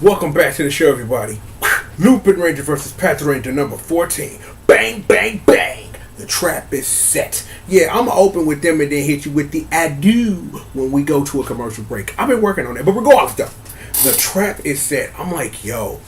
Welcome back to the show, everybody. Lupinranger versus Patranger number 14. Bang, bang, bang. The trap is set. Yeah, I'm going to open with them and then hit you with the adieu when we go to a commercial break. I've been working on that, but regardless, though, the trap is set. I'm like, yo,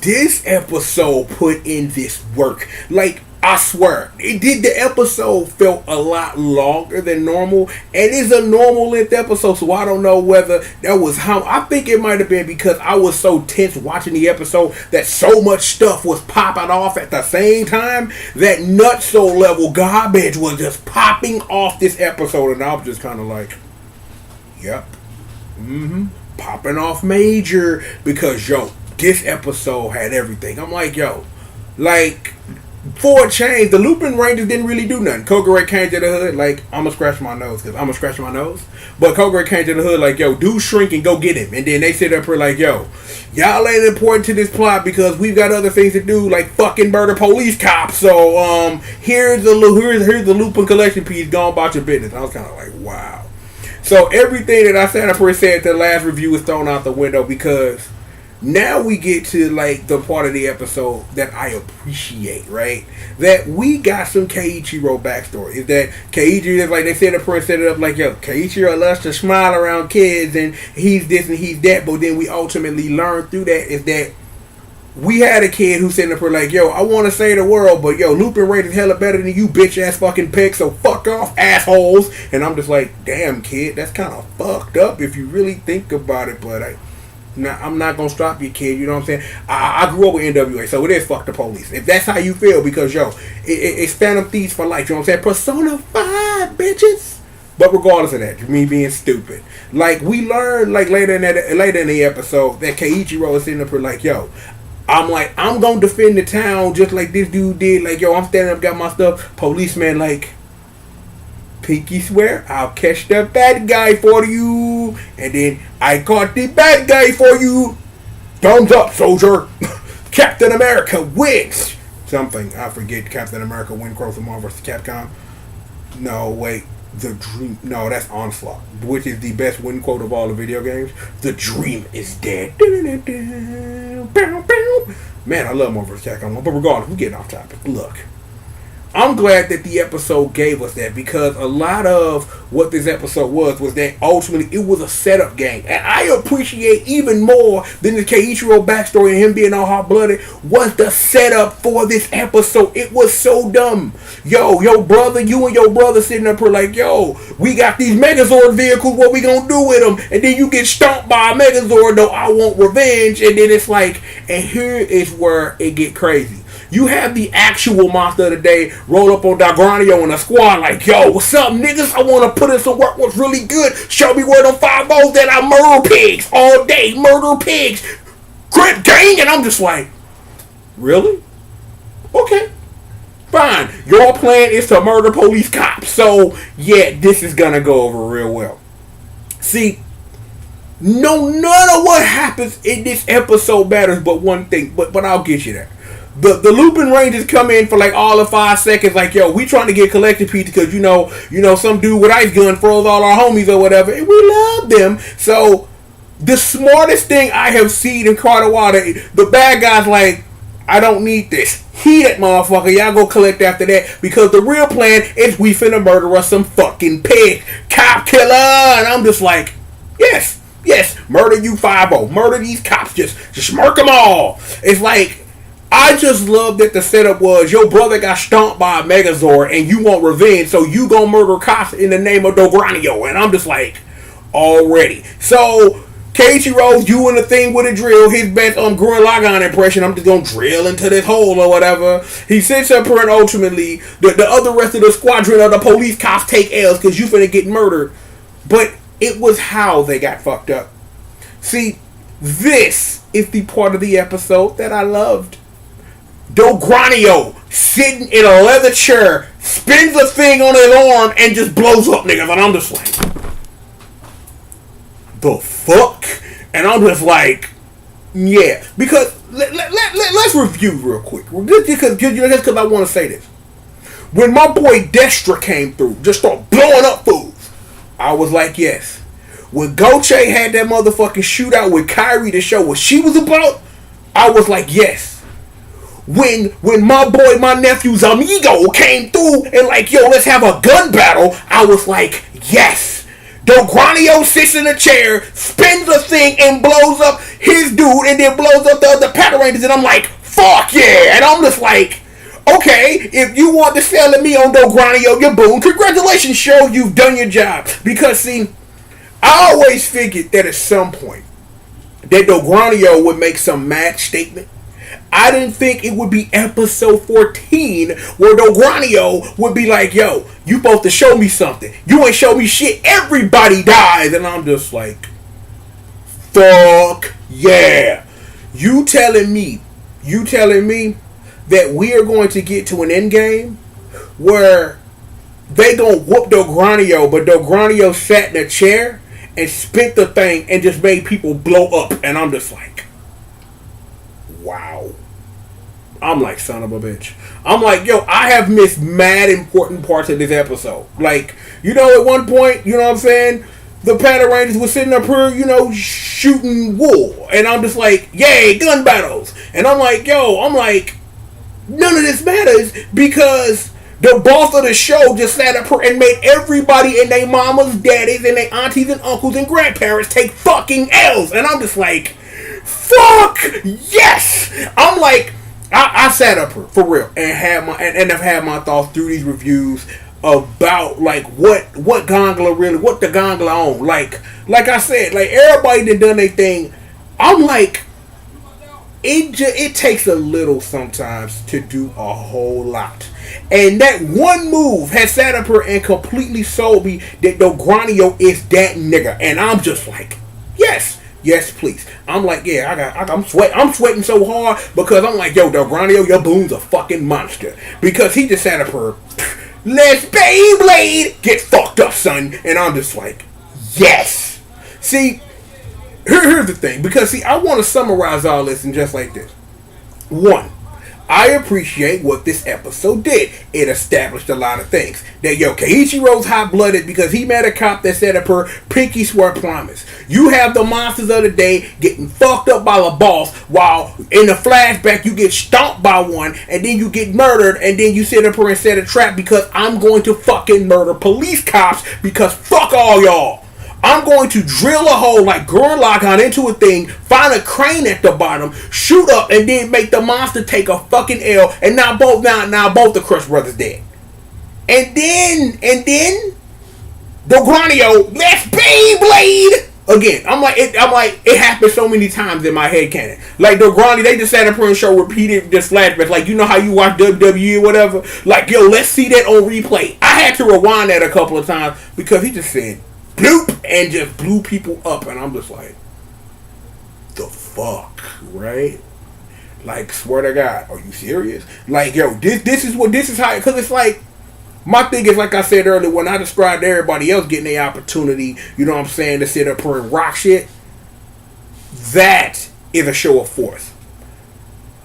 this episode put in this work. Like, I swear, the episode felt a lot longer than normal, and it's a normal length episode, so I don't know whether that was how. I think it might have been because I was so tense watching the episode that so much stuff was popping off at the same time that nutso level garbage was just popping off this episode, and I was just kind of like, yep, popping off major, because yo, this episode had everything. I'm like, yo, like, for a change, the Lupinrangers didn't really do nothing. Kogure came to the hood, like, I'ma scratch my nose, but Kogure came to the hood like, yo, dude shrink and go get him. And then they sit up here like, yo, y'all ain't important to this plot because we've got other things to do, like fucking murder police cops. So here's the Lupin collection piece, go about your business. I was kind of like, wow. So everything that I sat up here said to the last review is thrown out the window, because now we get to like the part of the episode that I appreciate, right? That we got some Keiichiro backstory. Is that Keiichiro is like, they said, the person set it up like, yo, Keiichiro loves to smile around kids and he's this and he's that, but then we ultimately learn through that is that we had a kid who's sitting up here like, yo, I want to save the world, but yo, Lupinranger's hella better than you bitch ass fucking pigs, so fuck off, assholes. And I'm just like, damn kid, that's kind of fucked up if you really think about it, but I'm not going to stop you, kid. You know what I'm saying? I grew up with NWA, so it is fuck the police. If that's how you feel, because, yo, it's Phantom Thieves for life. You know what I'm saying? Persona 5, bitches. But regardless of that, me being stupid. Like, we learned, like, later in the episode that Keiichiro is sitting up here like, yo, I'm going to defend the town just like this dude did. Like, yo, I'm standing up, got my stuff. Policeman, like, pinky swear, I'll catch the bad guy for you. And then I caught the bad guy for you. Thumbs up, soldier. Captain America wins. Something. I forget. Captain America win Cross of Marvel vs. Capcom. No, wait. The dream. No, that's Onslaught, which is the best win quote of all the video games. The dream is dead. Man, I love Marvel vs. Capcom. But regardless, we're getting off topic. Look, I'm glad that the episode gave us that, because a lot of what this episode was that ultimately it was a setup game. And I appreciate even more than the Keiichiro backstory and him being all hot-blooded was the setup for this episode. It was so dumb. Yo, you and your brother sitting up here like, yo, we got these Megazord vehicles, what we gonna do with them? And then you get stomped by a Megazord, though I want revenge. And then it's like, and here is where it get crazy. You have the actual monster of the day roll up on Ronnie-Oh and a squad like, yo, what's up, niggas? I want to put in some work. What's really good? Show me where them 5-0s that I murder pigs all day. Murder pigs. Grip gang. And I'm just like, really? Okay. Fine. Your plan is to murder police cops. So, yeah, this is going to go over real well. See, none of what happens in this episode matters but one thing. But I'll get you there. The Lupinrangers come in for like all of 5 seconds, like, yo, we trying to get collective pizza because you know some dude with ice gun froze all our homies or whatever, and we love them. So the smartest thing I have seen in quite a while, the bad guy's like, I don't need this. He that motherfucker, y'all go collect after that, because the real plan is we finna murder us some fucking pig. Cop killer. And I'm just like, yes, murder you 5-0. Murder these cops, just murk them all. It's like, I just love that the setup was your brother got stomped by a Megazord and you want revenge, so you gonna murder cops in the name of Ronnie-Oh. And I'm just like, already. So Keiichiro's doing the thing with a drill, his best Gurren Lagann impression. I'm just gonna drill into this hole or whatever. He sits up here and ultimately the other rest of the squadron of the police cops take L's because you finna get murdered. But it was how they got fucked up. See, this is the part of the episode that I loved. Ronnie-Oh sitting in a leather chair, spins a thing on his arm, and just blows up niggas. And I'm just like, the fuck? And I'm just like, yeah. Because, let's review real quick. Just because I want to say this. When my boy Destra came through, just start blowing up fools, I was like, yes. when Goche had that motherfucking shootout with Kyrie to show what she was about, I was like, yes. When my boy, my nephew's amigo came through and like, yo, let's have a gun battle, I was like, yes. Ronnie-Oh sits in a chair, spins a thing, and blows up his dude, and then blows up the other Patrangers, and I'm like, fuck yeah. And I'm just like, okay, if you want to sell at me on Ronnie-Oh, your boon, congratulations, show, you've done your job. Because, see, I always figured that at some point, that Ronnie-Oh would make some mad statement. I didn't think it would be episode 14 where Ronnie-Oh would be like, yo, you supposed to show me something. You ain't show me shit. Everybody dies. And I'm just like, fuck yeah. You telling me that we are going to get to an end game where they gonna whoop Ronnie-Oh, but Ronnie-Oh sat in a chair and spit the thing and just made people blow up. And I'm just like, wow. I'm like, son of a bitch. I'm like, yo, I have missed mad important parts of this episode. Like, you know, at one point, you know what I'm saying, the Patrangers were sitting up here, you know, shooting wool. And I'm just like, yay, gun battles. And I'm like, yo, none of this matters because the boss of the show just sat up here and made everybody and their mamas, daddies, and their aunties and uncles and grandparents take fucking L's. And I'm just like, fuck yes. I'm like, I sat up here for real and I've had my thoughts through these reviews about like what Gongla really, what the Gongla on. Like I said, like everybody that done their thing. I'm like, it takes a little sometimes to do a whole lot. And that one move has sat up here and completely sold me that Ronnie-Oh is that nigga. And I'm just like, yes. Yes, please. I'm like, yeah, I'm sweating so hard because I'm like, yo, Ronnie-Oh, your boon's a fucking monster. Because he just sat up here, let's Beyblade, get fucked up, son. And I'm just like, yes. See, here's the thing. Because, see, I want to summarize all this in just like this. 1. I appreciate what this episode did. It established a lot of things. That, yo, Keiichiro's hot-blooded because he met a cop that set up her pinky swear promise. You have the monsters of the day getting fucked up by the boss while in the flashback you get stomped by one and then you get murdered and then you sit up here and set a trap because I'm going to fucking murder police cops because fuck all y'all. I'm going to drill a hole like Gurren Lagann into a thing, find a crane at the bottom, shoot up, and then make the monster take a fucking L, and now both the Crush brothers dead. And then the Ronnie-Oh, let's Beyblade again. I'm like, it happened so many times in my head canon. Like the Ronnie, they just sat up here and show repeated this flashbacks. Like, you know how you watch WWE or whatever? Like, yo, let's see that on replay. I had to rewind that a couple of times because he just said bloop and just blew people up, and I'm just like, the fuck, right? Like, swear to God, are you serious? Like, yo, this is how, because it's like, my thing is, like I said earlier, when I described everybody else getting the opportunity, you know what I'm saying, to sit up here and rock shit, that is a show of force.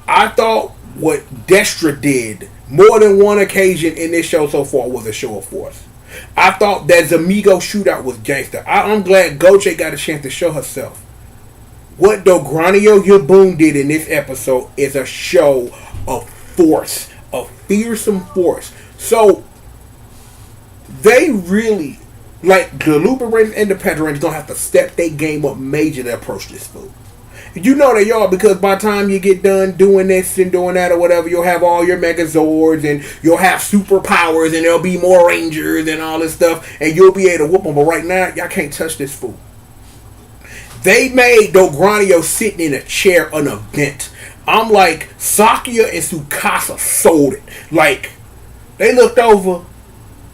I thought what Destra did more than one occasion in this show so far was a show of force. I thought that Zamigo shootout was gangster. I'm glad Goche got a chance to show herself. What Ronnie-Oh Yaboon did in this episode is a show of force, of fearsome force. So they really, like the Lupinranger and the Patranger, gonna have to step their game up major to approach this food. You know they are, because by the time you get done doing this and doing that or whatever, you'll have all your Megazords and you'll have superpowers and there'll be more Rangers and all this stuff and you'll be able to whoop them. But right now, y'all can't touch this fool. They made Ronnie-Oh sitting in a chair an event. I'm like, Sakuya and Tsukasa sold it. Like, they looked over,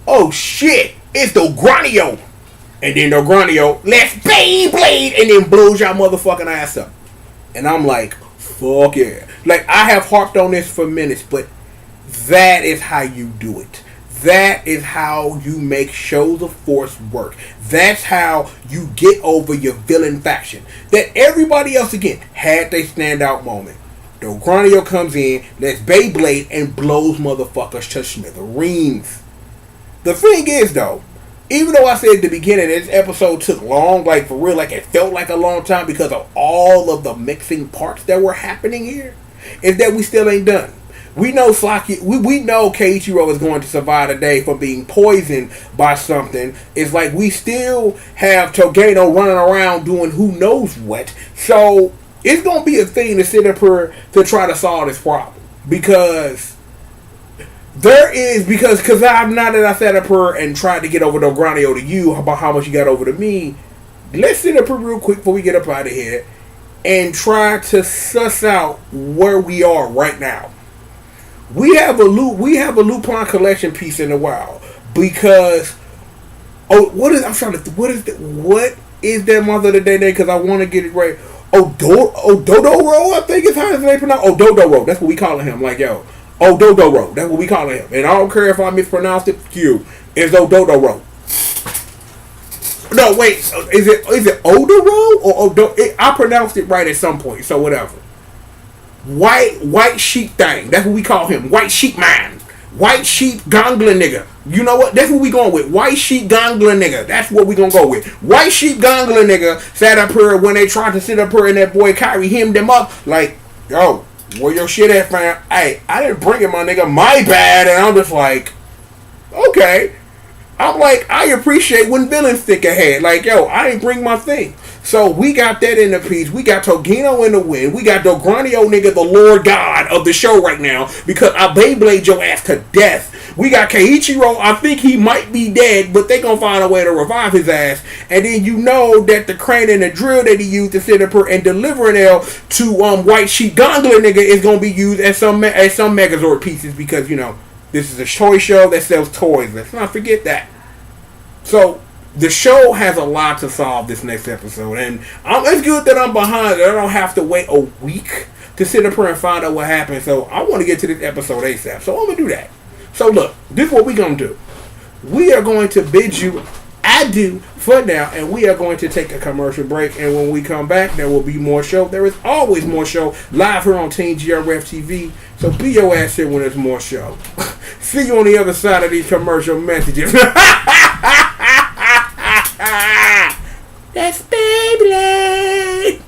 oh shit, it's Ronnie-Oh. And then Ronnie-Oh, let's Beyblade, and then blows y'all motherfucking ass up. And I'm like, fuck yeah. Like, I have harped on this for minutes, but that is how you do it. That is how you make shows of force work. That's how you get over your villain faction. That everybody else, again, had their standout moment. Ronnie-Oh comes in, lets Beyblade, and blows motherfuckers to smithereens. The thing is, though, even though I said at the beginning this episode took long, like for real, like it felt like a long time because of all of the mixing parts that were happening here, is that we still ain't done. We know we know Keiichiro is going to survive the day from being poisoned by something. It's like we still have Togeno running around doing who knows what. So it's going to be a thing to sit up here to try to solve this problem. Because I'm not that I sat up here and tried to get over the Ronnie-Oh to you about how much you got over to me. Let's sit up here real quick before we get up out of here and try to suss out where we are right now. We have a Lupin collection piece in the wild because what is that mother of the day name? Because I want to get it right. Dodoro, I think is how his name pronounced. Dodoro, that's what we calling him. Like yo, Dodoro, that's what we calling him. And I don't care if I mispronounced it. It's Dodoro. No, wait, is it Odoro or Odo? I pronounced it right at some point, so whatever. White sheep thing. That's what we call him. White sheep man. White sheep gangler nigga. You know what? That's what we going with. White sheep gangler nigga. That's what we gonna go with. White sheep gangler nigga sat up here when they tried to sit up here and that boy Kyrie hemmed them up like, yo, where your shit at, fam? Hey, I didn't bring it, my nigga. My bad. And I'm just like, okay. I'm like, I appreciate when villains think ahead. Like, yo, I ain't bring my thing. So we got that in the piece. We got Togeno in the win. We got Ronnie-Oh nigga, the Lord God of the show right now, because I Beyblade your ass to death. We got Keiichiro. I think he might be dead, but they gonna find a way to revive his ass. And then you know that the crane and the drill that he used to sit up here and deliver an L to White Sheep Gangler nigga is gonna be used as some Megazord pieces because you know this is a toy show that sells toys. Let's not forget that. So the show has a lot to solve this next episode, and it's good that I'm behind it. I don't have to wait a week to sit up here and find out what happened. So I want to get to this episode ASAP. So I'm gonna do that. So look, this is what we're gonna do. We are going to bid you adieu for now, and we are going to take a commercial break. And when we come back, there will be more show. There is always more show live here on Team GRF TV. So be your ass here when there's more show. See you on the other side of these commercial messages. That's Beyblade.